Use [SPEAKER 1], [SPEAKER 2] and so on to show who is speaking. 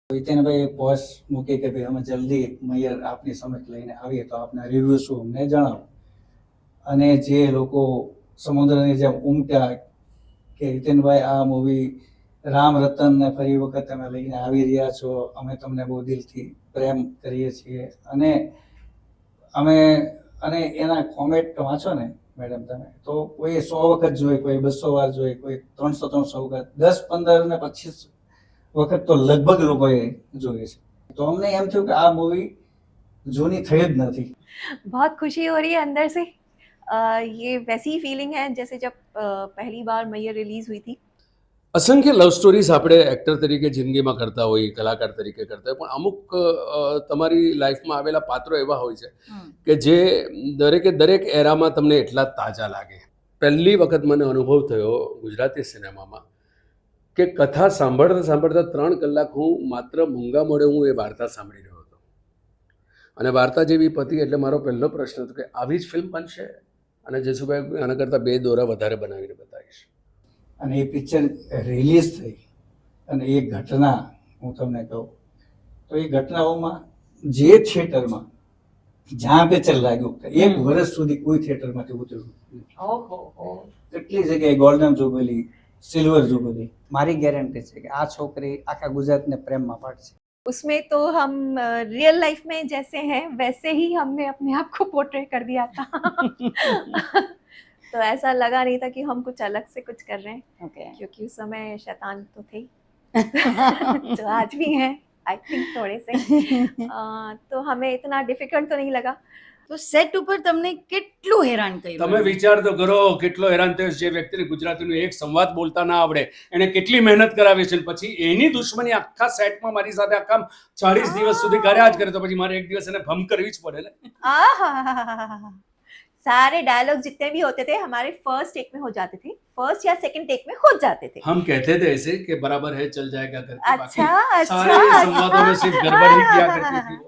[SPEAKER 1] જીતેનભાઈ એક પોસ્ટ મૂકી કે ભાઈ અમે જલ્દી મૈયર આપની સમક્ષ લઈને આવીએ તો આપના રિવ્યુ શું અમને જણાવો. અને જે લોકો સમુદ્રની જેમ ઉમટ્યા કે જીતેનભાઈ આ મૂવી રામ રતનને ફરી વખત તમે લઈને આવી રહ્યા છો, અમે તમને બહુ દિલથી પ્રેમ કરીએ છીએ. અને એના કોમેન્ટ વાંચો ને મેડમ તમે, તો કોઈ 100 વખત જોઈ, કોઈ 200 વાર જોઈ, કોઈ 300 વખત, 10, 15 ને 25 વખત તો લગભગ લોકોએ જોઈ છે. તો અમને એમ થયું કે આ મૂવી જૂની થઈ જ નથી.
[SPEAKER 2] बहुत खुशी हो रही है अंदर से। ये वैसी ही फीलिंग है जैसे जब पहली बार मैयर रिलीज हुई थी।
[SPEAKER 3] અસંખ્ય લવ સ્ટોરીઝ આપણે એક્ટર તરીકે જિંદગીમાં કરતા હોઈએ, કલાકાર તરીકે કરતા હોય, પણ અમુક તમારી લાઈફમાં આવેલા પાત્રો એવા હોય છે કે જે દરેક એરામાં તમને એટલા જ તાજા લાગે. પહેલી વખત મને અનુભવ થયો ગુજરાતી સિનેમામાં કે કથા સાંભળતા 3 કલાક હું માત્ર મૂંગા મોઢે હું એ વાર્તા સાંભળી રહ્યો હતો. અને વાર્તા જેવી પતી એટલે મારો પહેલો પ્રશ્ન હતો કે આવી જ ફિલ્મ બનશે? અને જસુભાઈ આના કરતાં 2 દોરા વધારે બનાવીને બતાવીશ.
[SPEAKER 1] અને એ પિક્ચર રિલીઝ થઈ અને એ ઘટના હું તમને કહું તો એ ઘટનાઓમાં જે થિયેટરમાં જ્યાં પિક્ચર લાગ્યું 1 વર્ષ સુધી કોઈ થિયેટરમાંથી ઉતર્યું કેટલી જગ્યાએ ગોલ્ડન જુબલી, સિલ્વર જુબલી. મારી ગેરંટી છે કે આ છોકરી આખા ગુજરાતને પ્રેમમાં પાડશે.
[SPEAKER 2] उसमें तो हम रियल लाइफ में जैसे हैं वैसे ही हमने अपने आप को पोर्ट्रे कर दिया था। तो ऐसा लगा नहीं था कि हम कुछ अलग से कुछ कर रहे हैं, क्योंकि उस समय शैतान तो थे जो आज भी हैं आई थिंक थोड़े से। तो हमें इतना डिफिकल्ट तो नहीं लगा।
[SPEAKER 4] તો સેટ ઉપર તમને કેટલું હેરાન કર્યું?
[SPEAKER 3] તમે વિચાર તો કરો કેટલો હેરાન થયો. જે વ્યક્તિને ગુજરાતીનો એક સંવાદ બોલતા ના આવડે એને કેટલી મહેનત કરાવી છે, પછી એની દુશ્મની આખા સેટમાં મારી સાથે આખા 40 દિવસ સુધી કર્યા જ કરે, તો પછી મારે એક દિવસ એને ભમ કરવી જ પડે ને.
[SPEAKER 2] सारे डायलॉग जितने भी होते थे हमारे फर्स्ट टेक में हो जाते थे, फर्स्ट या सेकंड टेक में हो जाते थे।
[SPEAKER 3] हम कहते थे ऐसे कि बराबर है चल जाएगा करके,
[SPEAKER 2] अच्छा,
[SPEAKER 3] बाकी सारे संवादों में सिर्फ गड़बड़ ही किया करती थी वो।